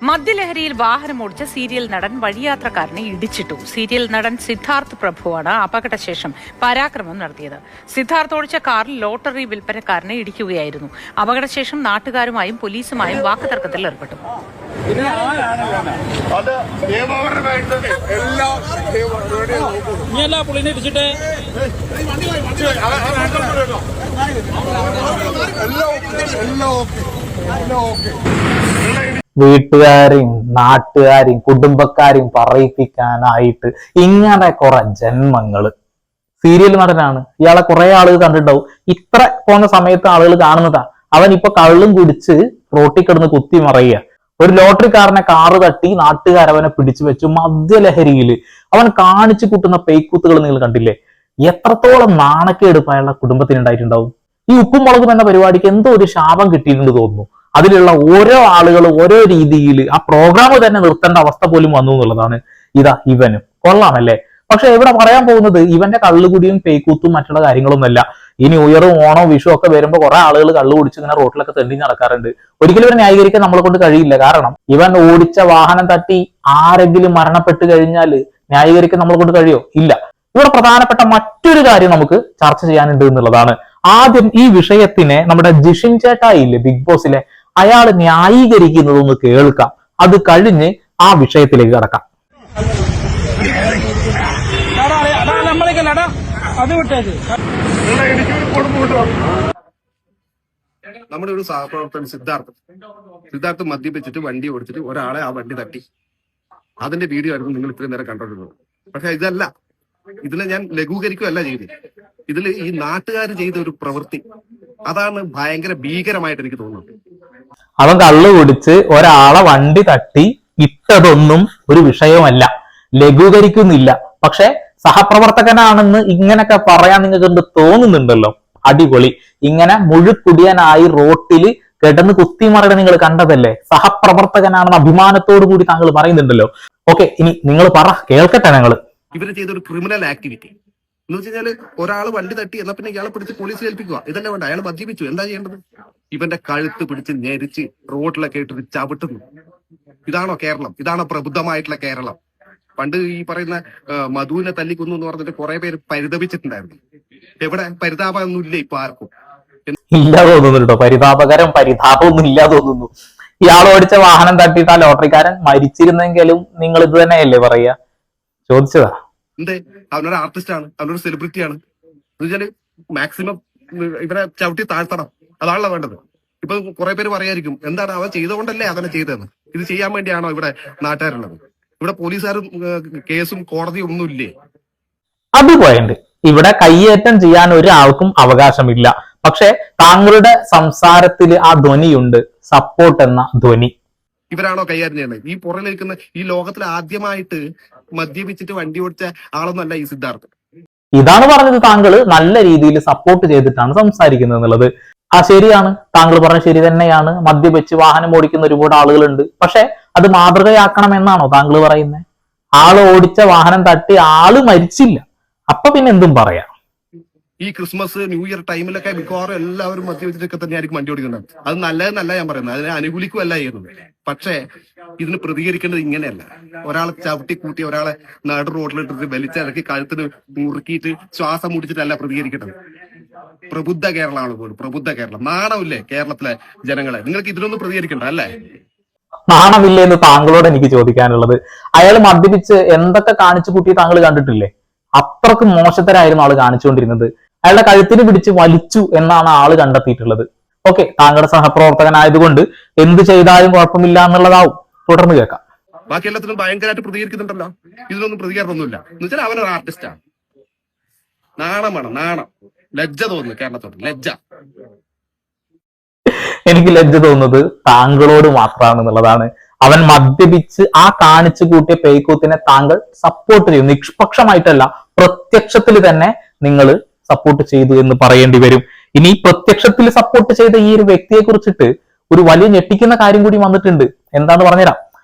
മദ്യലഹരിയിൽ വാഹനമോടിച്ച സീരിയൽ നടൻ വഴിയാത്രക്കാരനെ ഇടിച്ചിട്ടു. സീരിയൽ നടൻ സിദ്ധാർത്ഥ് പ്രഭുവാണ് അപകടശേഷം പരാക്രമം നടത്തിയത്. സിദ്ധാർത്ഥ് ഓടിച്ച കാറിൽ ലോട്ടറി വിൽപ്പനക്കാരനെ ഇടിക്കുകയായിരുന്നു. അപകടശേഷം നാട്ടുകാരുമായും പോലീസുമായും വാക്കുതർക്കത്തിൽ ഏർപ്പെട്ടു. വീട്ടുകാരെയും നാട്ടുകാരെയും കുടുംബക്കാരെയും പറയിപ്പിക്കാനായിട്ട് ഇങ്ങനെ കുറെ ജന്മങ്ങള്. സീരിയൽ നടനാണ്, ഇയാളെ കുറെ ആളുകൾ കണ്ടിട്ടുണ്ടാവും. ഇത്ര പോകുന്ന സമയത്ത് ആളുകൾ കാണുന്നതാ. അവൻ ഇപ്പൊ കള്ളും കുടിച്ച് റോട്ടിൽ കിടന്ന് കുത്തി മറയുക. ഒരു ലോട്ടറിക്കാരനെ കാറ് തട്ടി നാട്ടുകാരവനെ പിടിച്ചു വെച്ചു. മദ്യലഹരിയില് അവൻ കാണിച്ചു കൂട്ടുന്ന പേക്കൂത്തുകൾ നിങ്ങൾ കണ്ടില്ലേ? എത്രത്തോളം നാണക്കേടുപ്പ് അയാളുടെ കുടുംബത്തിന് ഉണ്ടായിട്ടുണ്ടാവും. ഈ ഉപ്പും മുളകും എന്ന പരിപാടിക്ക് എന്തോ ഒരു ശാപം കിട്ടിയിട്ടുണ്ട് തോന്നുന്നു. അതിലുള്ള ഓരോ ആളുകളും ഓരോ രീതിയിൽ ആ പ്രോഗ്രാം തന്നെ നിർത്തേണ്ട അവസ്ഥ പോലും വന്നു എന്നുള്ളതാണ്. ഇതാ ഇവനും കൊള്ളാമല്ലേ. പക്ഷെ ഇവിടെ പറയാൻ പോകുന്നത് ഇവന്റെ കള്ളുകുടിയും പേക്കൂത്തും മറ്റുള്ള കാര്യങ്ങളൊന്നുമല്ല. ഈ ന്യൂ ഇയറും ഓണോ വിഷു ഒക്കെ വരുമ്പോൾ കുറെ ആളുകൾ കള്ളു കുടിച്ച് ഇങ്ങനെ റോട്ടിലൊക്കെ തെണ്ടി നടക്കാറുണ്ട്. ഒരിക്കലും ഇവരെ ന്യായീകരിക്കാൻ നമ്മളെ കൊണ്ട് കഴിയില്ല. കാരണം ഇവൻ ഓടിച്ച വാഹനം തട്ടി ആരെങ്കിലും മരണപ്പെട്ട് കഴിഞ്ഞാൽ ന്യായീകരിക്കാൻ നമ്മളെ കൊണ്ട് കഴിയോ? ഇല്ല. ഇവിടെ പ്രധാനപ്പെട്ട മറ്റൊരു കാര്യം നമുക്ക് ചർച്ച ചെയ്യാനുണ്ട് എന്നുള്ളതാണ്. ആദ്യം ഈ വിഷയത്തിനെ നമ്മുടെ ജിഷിൻ ചേട്ടായില്ലേ ബിഗ് ബോസിലെ, അയാൾ ന്യായീകരിക്കുന്നതൊന്ന് കേൾക്കാം. അത് കഴിഞ്ഞ് ആ വിഷയത്തിലേക്ക് കടക്കാം. നമ്മുടെ ഒരു സഹപ്രവർത്തകൻ സിദ്ധാർത്ഥ് മദ്യപിച്ചിട്ട് വണ്ടി ഓടിച്ചിട്ട് ഒരാളെ ആ വണ്ടി തട്ടി. അതിന്റെ വീഡിയോ ആയിരുന്നു നിങ്ങൾ ഇത്രയും നേരം കണ്ടിരുന്നത്. പക്ഷെ ഇതല്ല, ഇതിനെ ഞാൻ ലഘൂകരിക്കുകയല്ല ചെയ്തത്. ഇതിൽ ഈ നാട്ടുകാർ ചെയ്ത ഒരു പ്രവൃത്തി, അതാണ് ഭയങ്കര ഭീകരമായിട്ട് എനിക്ക് തോന്നുന്നത്. അവൻ കള്ളു കുടിച്ച് ഒരാളെ വണ്ടി തട്ടി ഇട്ടതൊന്നും ഒരു വിഷയമല്ല, ലഘൂകരിക്കുന്നില്ല. പക്ഷെ സഹപ്രവർത്തകനാണെന്ന് ഇങ്ങനൊക്കെ പറയാൻ നിങ്ങൾക്ക് തോന്നുന്നുണ്ടല്ലോ. അടിപൊളി. ഇങ്ങനെ മുഴുക്കുടിയനായി റോട്ടില് കിടന്ന് കുത്തിമറയുടെ നിങ്ങൾ കണ്ടതല്ലേ? സഹപ്രവർത്തകനാണെന്ന് അഭിമാനത്തോടു കൂടി താങ്കൾ പറയുന്നുണ്ടല്ലോ. ഓക്കെ, ഇനി നിങ്ങൾ പറ, കേൾക്കട്ടെ. ഞങ്ങള് ഇവര് ചെയ്തൊരു ക്രിമിനൽ ആക്ടിവിറ്റി എന്ന് വെച്ച് കഴിഞ്ഞാല് ഒരാൾ വണ്ടി തട്ടി എന്നാ പിന്നെ ഇയാളെ പിടിച്ച് പോലീസിൽ ഏൽപ്പിക്കുക. ഇതല്ലേ വേണ്ട? അയാൾ മദ്യപിച്ചു, എന്താ ചെയ്യേണ്ടത്? ഇവന്റെ കഴുത്ത് പിടിച്ച് ഞെരിച്ച് റോഡിലൊക്കെ ഇട്ടിട്ട് ചവിട്ടുന്നു. ഇതാണോ കേരളം? ഇതാണോ പ്രബുദ്ധമായിട്ടുള്ള കേരളം? പണ്ട് ഈ പറയുന്ന മധുവിനെ തല്ലിക്കൊന്നു എന്ന് പറഞ്ഞിട്ട് കുറെ പേര് പരിതപിച്ചിട്ടുണ്ടായിരുന്നു. എവിടെ? പരിതാപമൊന്നും ഇല്ല ഇപ്പൊ ആർക്കും. ഇല്ല തോന്നുന്നു കേട്ടോ. പരിതാപമൊന്നും ഇല്ല തോന്നുന്നു. ഇയാൾ ഓടിച്ച വാഹനം തട്ടിയിട്ട് ആ ലോട്ടറിക്കാരൻ മരിച്ചിരുന്നെങ്കിലും നിങ്ങൾ ഇത് തന്നെയല്ലേ പറയാ? ചോദിച്ചതാ. എന്തേ? അവനൊരു ആർട്ടിസ്റ്റ് ആണ്, അവനൊരു സെലിബ്രിറ്റി ആണ്. എന്ന് വെച്ചാല് മാക്സിമം ഇവരെ ചവിട്ടി താഴ്ത്തണം, അതാണല്ലോ വേണ്ടത്. ഇപ്പൊ കുറെ പേര് പറയായിരിക്കും, എന്താണ് അവൻ ചെയ്തുകൊണ്ടല്ലേ അവനെ ചെയ്തതെന്ന്. ഇത് ചെയ്യാൻ വേണ്ടിയാണോ ഇവിടെ നാട്ടുകാരുള്ളത്? ഇവിടെ പോലീസുകാരും കേസും കോടതിയും ഒന്നുമില്ലേ? അത് പോയിന്റ്. ഇവിടെ കയ്യേറ്റം ചെയ്യാൻ ഒരാൾക്കും അവകാശമില്ല. പക്ഷെ താങ്കളുടെ സംസാരത്തിൽ ആ ധ്വനിയുണ്ട്, സപ്പോർട്ട് എന്ന ധ്വനി. ഇവരാണോ കൈകാര്യം ചെയ്യുന്നത്? ഈ പുറകിലിരിക്കുന്ന ഈ ലോകത്തിൽ ആദ്യമായിട്ട് മദ്യപിച്ചിട്ട് വണ്ടി ഓടിച്ച ആളൊന്നും അല്ല ഈ സിദ്ധാർത്ഥ്. ഇതാണ് പറഞ്ഞത്. താങ്കൾ നല്ല രീതിയിൽ സപ്പോർട്ട് ചെയ്തിട്ടാണ് സംസാരിക്കുന്നത് എന്നുള്ളത്. ആ ശരിയാണ്, താങ്കൾ പറഞ്ഞ ശരി തന്നെയാണ്. മദ്യപിച്ച് വാഹനം ഓടിക്കുന്ന ഒരുപാട് ആളുകളുണ്ട്. പക്ഷെ അത് മാതൃകയാക്കണം എന്നാണോ താങ്കൾ പറയുന്നത്? ആള് ഓടിച്ച വാഹനം തട്ടി ആള് മരിച്ചില്ല, അപ്പൊ പിന്നെ എന്തും പറയാം. ഈ ക്രിസ്മസ് ന്യൂ ഇയർ ടൈമിലൊക്കെ മിക്കവാറും എല്ലാവരും മദ്യപിച്ചിട്ടൊക്കെ തന്നെയായിരിക്കും വണ്ടി ഓടിക്കുന്നത്. അത് നല്ലതെന്നല്ല ഞാൻ പറയുന്നത്, അതിനെ അനുകൂലിക്കുകയല്ല ചെയ്യുന്നത്. പക്ഷേ ഇതിന് പ്രതികരിക്കേണ്ടത് ഇങ്ങനെയല്ല. ഒരാളെ ചവിട്ടി കൂട്ടി ഒരാളെ നടു റോഡിലിട്ടിട്ട് വലിച്ചിറക്കി കഴുത്തിന് മുറുക്കിയിട്ട് ശ്വാസം മുടിച്ചിട്ടല്ല പ്രതികരിക്കേണ്ടത്. പ്രബുദ്ധ കേരളമാണ് പോലും, പ്രബുദ്ധ കേരളം. നാണമില്ലേ കേരളത്തിലെ ജനങ്ങളെ? നിങ്ങൾക്ക് ഇതിലൊന്നും പ്രതികരിക്കണ്ട അല്ലേ? നാണമില്ലേ എന്ന് താങ്കളോട് എനിക്ക് ചോദിക്കാനുള്ളത്. അയാൾ മദ്യപിച്ച് എന്തൊക്കെ കാണിച്ചു കൂട്ടി താങ്കൾ കണ്ടിട്ടില്ലേ? അത്രക്ക് മോശത്തരായിരുന്നു ആള് കാണിച്ചുകൊണ്ടിരുന്നത്. അയാളുടെ കഴുത്തിന് പിടിച്ച് വലിച്ചു എന്നാണ് ആള് കണ്ടെത്തിയിട്ടുള്ളത്. ഓക്കെ, താങ്കളുടെ സഹപ്രവർത്തകനായതുകൊണ്ട് എന്ത് ചെയ്താലും കുഴപ്പമില്ല എന്നുള്ളതാവും. തുടർന്ന് കേൾക്കാം. ബാക്കി എല്ലാത്തിനും ഭയങ്കരമായിട്ട് പ്രതികരിക്കുന്നുണ്ടല്ലോ. ഇതിലൊന്നും പ്രതികരണമൊന്നുമില്ല. എന്ന് വെച്ചാൽ അവനൊരു ആർട്ടിസ്റ്റാണ്. നാണം വേണം, നാണം. ലജ്ജ തോന്നുന്നു കേരളത്തോട്, ലജ്ജ. എനിക്ക് ലജ്ജ തോന്നുന്നത് താങ്കളോട് മാത്രമാണെന്നുള്ളതാണ്. അവൻ മദ്യപിച്ച് ആ കാണിച്ചു കൂട്ടിയ പേക്കൂത്തിനെ താങ്കൾ സപ്പോർട്ട് ചെയ്യും. നിഷ്പക്ഷമായിട്ടല്ല, പ്രത്യക്ഷത്തിൽ തന്നെ നിങ്ങൾ സപ്പോർട്ട് ചെയ്തു എന്ന് പറയേണ്ടി വരും. ഇനി പ്രത്യക്ഷത്തിൽ സപ്പോർട്ട് ചെയ്ത ഈ ഒരു വ്യക്തിയെ കുറിച്ചിട്ട് ഒരു വലിയ ഞെട്ടിക്കുന്ന കാര്യം കൂടി വന്നിട്ടുണ്ട്. എന്താന്ന് പറഞ്ഞുതരാം.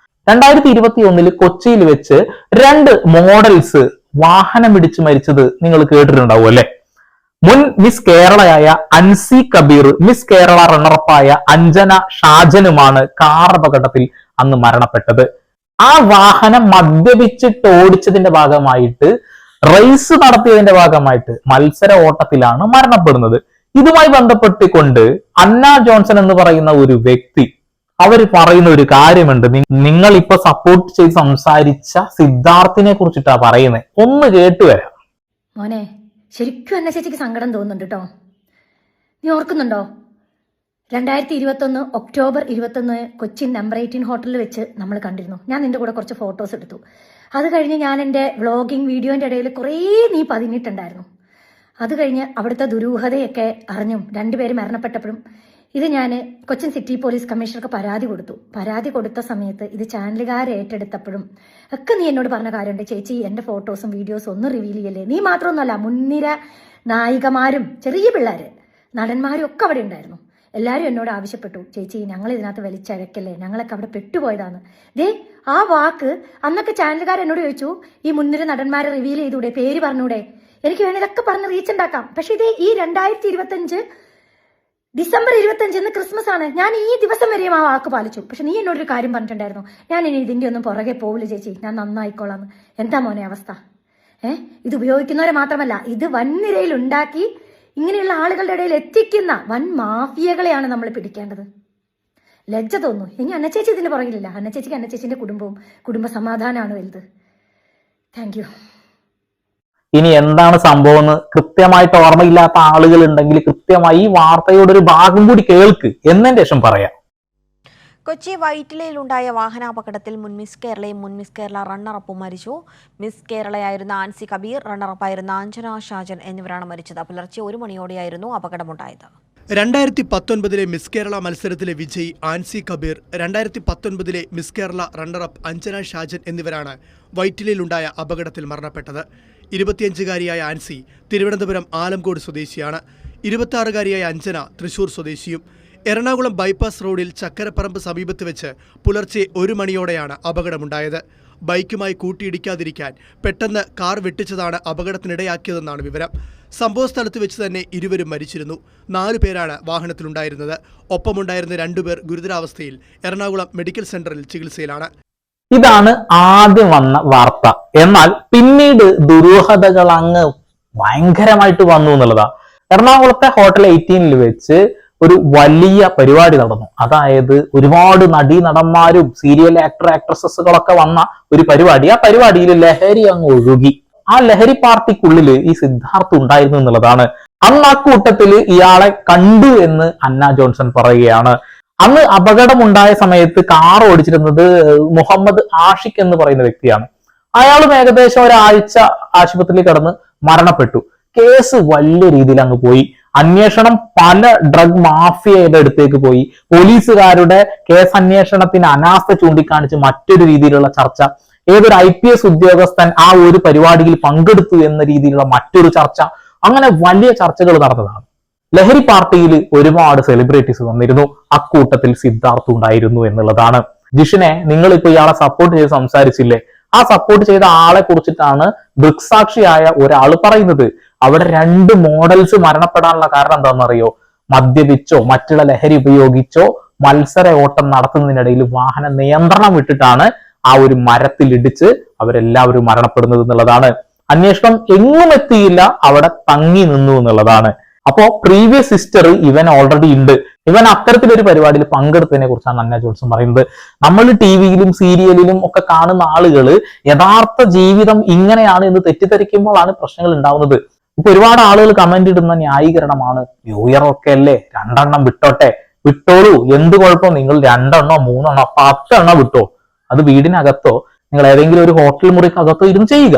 2021 കൊച്ചിയിൽ വെച്ച് 2 മോഡൽസ് വാഹനം ഇടിച്ച് മരിച്ചത് നിങ്ങൾ കേട്ടിട്ടുണ്ടാവും അല്ലെ? മുൻ മിസ് കേരളയായ അൻസി കബീർ, മിസ് കേരള റണ്ണറപ്പായ അഞ്ജന ഷാജനുമാണ് കാർ അപകടത്തിൽ അന്ന് മരണപ്പെട്ടത്. ആ വാഹനം മദ്യപിച്ചിട്ട് ഓടിച്ചതിന്റെ ഭാഗമായിട്ട്, റേസ് നടത്തിയതിന്റെ ഭാഗമായിട്ട് മത്സര ഓട്ടത്തിലാണ് മരണപ്പെടുന്നത്. ഇതുമായി ബന്ധപ്പെട്ടുകൊണ്ട് അന്ന ജോൺസൺ എന്ന് പറയുന്ന ഒരു വ്യക്തി അവർ പറയുന്ന ഒരു കാര്യമുണ്ട്. നിങ്ങൾ ഇപ്പൊ സപ്പോർട്ട് ചെയ്ത് സംസാരിച്ച സിദ്ധാർത്ഥിനെ കുറിച്ചിട്ടാ പറയുന്നത്. ഒന്ന് കേട്ടുവരാം. മോനെ, ശരിക്കും എന്നെ ചേച്ചിക്ക് സങ്കടം തോന്നുന്നുണ്ട് കേട്ടോ. നീ ഓർക്കുന്നുണ്ടോ 2021 ഒക്ടോബർ 21 കൊച്ചിൻ നമ്പർ 18 ഹോട്ടലിൽ വെച്ച് നമ്മൾ കണ്ടിരുന്നു. ഞാൻ നിന്റെ കൂടെ കുറച്ച് ഫോട്ടോസ് എടുത്തു. അത് കഴിഞ്ഞ് ഞാൻ എൻ്റെ വ്ളോഗിങ് വീഡിയോന്റെ ഇടയിൽ കുറേ നീ പതിഞ്ഞിട്ടുണ്ടായിരുന്നു. അത് കഴിഞ്ഞ് അവിടുത്തെ ദുരൂഹതയൊക്കെ അറിഞ്ഞും 2 പേര് മരണപ്പെട്ടപ്പോഴും ഇത് ഞാൻ കൊച്ചിൻ സിറ്റി പോലീസ് കമ്മീഷണർക്ക് പരാതി കൊടുത്ത സമയത്ത് ഇത് ചാനലുകാരെ ഏറ്റെടുത്തപ്പോഴും ഒക്കെ നീ എന്നോട് പറഞ്ഞ കാര്യമുണ്ട്, ചേച്ചി എൻ്റെ ഫോട്ടോസും വീഡിയോസും ഒന്നും റിവീൽ ചെയ്യല്ലേ. നീ മാത്രമൊന്നുമല്ല, മുൻനിര നായികമാരും ചെറിയ പിള്ളേര് നടന്മാരും ഒക്കെ അവിടെ ഉണ്ടായിരുന്നു. എല്ലാവരും എന്നോട് ആവശ്യപ്പെട്ടു, ചേച്ചി ഞങ്ങൾ ഇതിനകത്ത് വലിച്ചഴക്കല്ലേ, ഞങ്ങളൊക്കെ അവിടെ പെട്ടുപോയതാണ്. ദേ ആ വാക്ക് അന്നൊക്കെ ചാനലുകാർ എന്നോട് ചോദിച്ചു, ഈ മുൻനിര നടന്മാരെ റിവീൽ ചെയ്തൂടെ, പേര് പറഞ്ഞൂടെ. എനിക്ക് വേണേ ഇതൊക്കെ പറഞ്ഞ് റീച്ച് ഉണ്ടാക്കാം. പക്ഷെ ഇത് ഈ 2025 ഡിസംബർ 25 ക്രിസ്മസ് ആണ്. ഞാൻ ഈ ദിവസം വരെയും ആ വാക്ക് പാലിച്ചു. പക്ഷെ നീ എന്നോടൊരു കാര്യം പറഞ്ഞിട്ടുണ്ടായിരുന്നു, ഞാൻ ഇനി ഇതിന്റെ ഒന്നും പുറകെ പോവില്ല ചേച്ചി, ഞാൻ നന്നായിക്കോളാന്ന്. എന്താ മോനെ അവസ്ഥ? ഇത് ഉപയോഗിക്കുന്നവരെ മാത്രമല്ല, ഇത് വൻനിരയിൽ ഉണ്ടാക്കി ഇങ്ങനെയുള്ള ആളുകളുടെ ഇടയിൽ എത്തിക്കുന്ന വൻ മാഫിയകളെയാണ് നമ്മൾ പിടിക്കേണ്ടത്. ലജ്ജ തോന്നുന്നു. ഇനി അന്നച്ചേച്ചി ഇതിന്റെ പുറകിലില്ല. അന്നച്ചേച്ചിക്ക് അന്നച്ചേച്ചിന്റെ കുടുംബ സമാധാനമാണ് വലുത്. Thank you. ഇനി എന്താണ് സംഭവം എന്ന് കൃത്യമായിട്ട് ഓർമ്മയില്ലാത്ത ആളുകൾ ഉണ്ടെങ്കിൽ കൃത്യമായി ഈ വാർത്തയുടെ ഒരു ഭാഗം കൂടി കേൾക്ക്, എന്നതിന് ശേഷം പറയാം. കൊച്ചി വൈറ്റിലയിലുണ്ടായ വാഹനാപകടത്തിൽ മുൻ മിസ് കേരളയും മുൻ മിസ് കേരള റണ്ണറപ്പും മരിച്ചു. മിസ് കേരളയായിരുന്ന ആൻസി കബീർ, റണ്ണറപ്പായിരുന്ന അഞ്ജന ഷാജൻ എന്നിവരാണ് മരിച്ചത്. പുലർച്ചെ 1 മണിയോടെയായിരുന്നു അപകടമുണ്ടായത്. 2019 മിസ് കേരള മത്സരത്തിലെ വിജയി ആൻസി കബീർ, 2019 മിസ് കേരള റണ്ണറപ്പ് അഞ്ജന ഷാജൻ എന്നിവരാണ് വൈറ്റിലയിലുണ്ടായ അപകടത്തിൽ മരണപ്പെട്ടത്. 25-കാരിയായ ആൻസി തിരുവനന്തപുരം ആലംകോട് സ്വദേശിയാണ്. 26-കാരിയായ അഞ്ജന തൃശൂർ സ്വദേശിയും. എറണാകുളം ബൈപ്പാസ് റോഡിൽ ചക്കരപ്പറമ്പ് സമീപത്ത് വെച്ച് പുലർച്ചെ 1 മണിയോടെയാണ് അപകടമുണ്ടായത്. ബൈക്കുമായി കൂട്ടിയിടിക്കാതിരിക്കാൻ പെട്ടെന്ന് കാർ വെട്ടിച്ചതാണ് അപകടത്തിനിടയാക്കിയതെന്നാണ് വിവരം. സംഭവസ്ഥലത്ത് വെച്ച് തന്നെ ഇരുവരും മരിച്ചിരുന്നു. 4 പേരാണ് വാഹനത്തിലുണ്ടായിരുന്നത്. ഒപ്പമുണ്ടായിരുന്ന 2 പേർ ഗുരുതരാവസ്ഥയിൽ എറണാകുളം മെഡിക്കൽ സെന്ററിൽ ചികിത്സയിലാണ്. ഇതാണ് ആദ്യം വന്ന വാർത്ത. എന്നാൽ പിന്നീട് ദുരൂഹതകൾ അങ്ങ് ഭയങ്കരമായിട്ട് വന്നു എന്നുള്ളതാ. എറണാകുളത്തെ ഹോട്ടൽ 18 വെച്ച് ഒരു വലിയ പരിപാടി നടന്നു. അതായത് ഒരുപാട് നടന്മാരും സീരിയൽ ആക്ട്രസസുകളൊക്കെ വന്ന ഒരു പരിപാടി. ആ പരിപാടിയിൽ ലഹരി അങ്ങ് ഒഴുകി. ആ ലഹരി പാർട്ടിക്കുള്ളിൽ ഈ സിദ്ധാർത്ഥ് ഉണ്ടായിരുന്നു എന്നുള്ളതാണ്. അന്ന് ആ കൂട്ടത്തിൽ ഇയാളെ കണ്ടു എന്ന് അന്ന ജോൺസൺ പറയുകയാണ്. അന്ന് അപകടമുണ്ടായ സമയത്ത് കാർ ഓടിച്ചിരുന്നത് മുഹമ്മദ് ആഷിഖ് എന്ന് പറയുന്ന വ്യക്തിയാണ്. അയാളും ഏകദേശം ഒരാഴ്ച ആശുപത്രിയിൽ കിടന്ന് മരണപ്പെട്ടു. കേസ് വലിയ രീതിയിൽ അങ്ങ് പോയി. അന്വേഷണം പല ഡ്രഗ് മാഫിയയുടെ അടുത്തേക്ക് പോയി. പോലീസുകാരുടെ കേസ് അന്വേഷണത്തിന് അനാസ്ഥ ചൂണ്ടിക്കാണിച്ച് മറ്റൊരു രീതിയിലുള്ള ചർച്ച. ഏതൊരു IPS ഉദ്യോഗസ്ഥൻ ആ ഒരു പരിപാടിയിൽ പങ്കെടുത്തു എന്ന രീതിയിലുള്ള മറ്റൊരു ചർച്ച. അങ്ങനെ വലിയ ചർച്ചകൾ നടന്നതാണ്. ലഹരി പാർട്ടിയിൽ ഒരുപാട് സെലിബ്രിറ്റീസ് വന്നിരുന്നു. അക്കൂട്ടത്തിൽ സിദ്ധാർത്ഥ് ഉണ്ടായിരുന്നു എന്നുള്ളതാണ്. ജിഷിനെ, നിങ്ങളിപ്പോ ഇയാളെ സപ്പോർട്ട് ചെയ്ത് സംസാരിച്ചില്ലേ? ആ സപ്പോർട്ട് ചെയ്ത ആളെ കുറിച്ചിട്ടാണ് ദൃക്സാക്ഷിയായ ഒരാൾ പറയുന്നത്. അവിടെ 2 മോഡൽസ് മരണപ്പെടാനുള്ള കാരണം എന്താണെന്നറിയോ? മദ്യപിച്ചോ മറ്റുള്ള ലഹരി ഉപയോഗിച്ചോ മത്സര ഓട്ടം നടത്തുന്നതിനിടയിൽ വാഹന നിയന്ത്രണം വിട്ടിട്ടാണ് ആ ഒരു മരത്തിൽ ഇടിച്ച് അവരെല്ലാവരും മരണപ്പെടുന്നത് എന്നുള്ളതാണ്. അന്വേഷണം എങ്ങും എത്തിയില്ല, അവിടെ തങ്ങി നിന്നു എന്നുള്ളതാണ്. അപ്പോ പ്രീവിയസ് ഹിസ്റ്ററി ഇവൻ ഓൾറെഡി ഉണ്ട്. ഇവൻ അത്തരത്തിലൊരു പരിപാടിയിൽ പങ്കെടുത്തതിനെ കുറിച്ചാണ് അന്ന ജോൺസൺ പറയുന്നത്. നമ്മൾ TV-യിലും സീരിയലിലും ഒക്കെ കാണുന്ന ആളുകൾ യഥാർത്ഥ ജീവിതം ഇങ്ങനെയാണ് എന്ന് തെറ്റിദ്ധരിക്കുമ്പോഴാണ് പ്രശ്നങ്ങൾ ഉണ്ടാവുന്നത്. ഇപ്പൊ ഒരുപാട് ആളുകൾ കമന്റ് ഇടുന്ന ന്യായീകരണമാണ്, ന്യൂ ഇയർ ഒക്കെ അല്ലേ, 2 എണ്ണം വിട്ടോളൂ, എന്ത് കുഴപ്പം, നിങ്ങൾ 2 എണ്ണോ 3 എണ്ണോ 10 എണ്ണം വിട്ടോ, അത് വീടിനകത്തോ നിങ്ങൾ ഏതെങ്കിലും ഒരു ഹോട്ടൽ മുറിക്കകത്തോ ഇരുന്ന് ചെയ്യുക.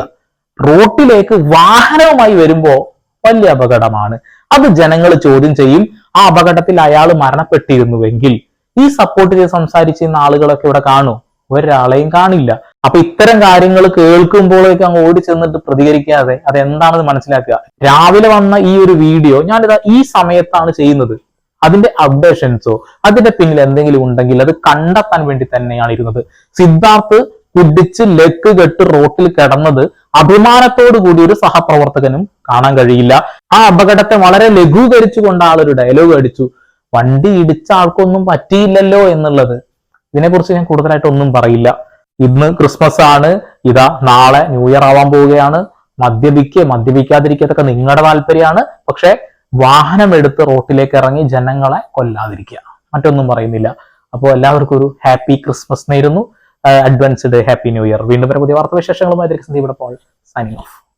റോട്ടിലേക്ക് വാഹനവുമായി വരുമ്പോ വലിയ അപകടമാണ്. അത് ജനങ്ങൾ ചോദ്യം ചെയ്യും. ആ അപകടത്തിൽ അയാൾ മരണപ്പെട്ടിരുന്നുവെങ്കിൽ ഈ സപ്പോർട്ട് ചെയ്ത് സംസാരിച്ചിരുന്ന ആളുകളൊക്കെ ഇവിടെ കാണൂ? ഒരാളെയും കാണില്ല. അപ്പൊ ഇത്തരം കാര്യങ്ങൾ കേൾക്കുമ്പോഴേക്ക് അങ്ങ് ഓടി ചെന്നിട്ട് പ്രതികരിക്കാതെ അതെന്താണെന്ന് മനസ്സിലാക്കുക. രാവിലെ വന്ന ഈ ഒരു വീഡിയോ ഞാനിതാ ഈ സമയത്താണ് ചെയ്യുന്നത്. അതിന്റെ അപ്ഡേഷൻസോ അതിന്റെ പിന്നിൽ എന്തെങ്കിലും ഉണ്ടെങ്കിൽ അത് കണ്ടെത്താൻ വേണ്ടി തന്നെയാണ് ഇരുന്നത്. സിദ്ധാർത്ഥ് കുടിച്ച് ലെക്ക് കെട്ട് റോട്ടിൽ കിടന്നത് അഭിമാനത്തോടു കൂടി ഒരു സഹപ്രവർത്തകനും കാണാൻ കഴിയില്ല. ആ അപകടത്തെ വളരെ ലഘൂകരിച്ചുകൊണ്ട് ആളൊരു ഡയലോഗ് അടിച്ചു, വണ്ടി ഇടിച്ച ആൾക്കൊന്നും പറ്റിയില്ലല്ലോ എന്നുള്ളത്. ഇതിനെക്കുറിച്ച് ഞാൻ കൂടുതലായിട്ട് ഒന്നും പറയില്ല. ഇന്ന് ക്രിസ്മസ് ആണ്, ഇതാ നാളെ ന്യൂ ഇയർ ആവാൻ പോവുകയാണ്. മദ്യപിക്കാതിരിക്കത്തൊക്കെ നിങ്ങളുടെ താല്പര്യമാണ്. പക്ഷെ വാഹനം എടുത്ത് റോട്ടിലേക്ക് ഇറങ്ങി ജനങ്ങളെ കൊല്ലാതിരിക്കുക, മറ്റൊന്നും പറയുന്നില്ല. അപ്പോൾ എല്ലാവർക്കും ഒരു ഹാപ്പി ക്രിസ്മസ് നേരുന്നു. Advanced happy new year. വീണ്ടും വരെ പുതിയ വാർത്താവിശേഷങ്ങളുമായി സന്ദീപ് പോൾ സൈനിങ് ഓഫ്.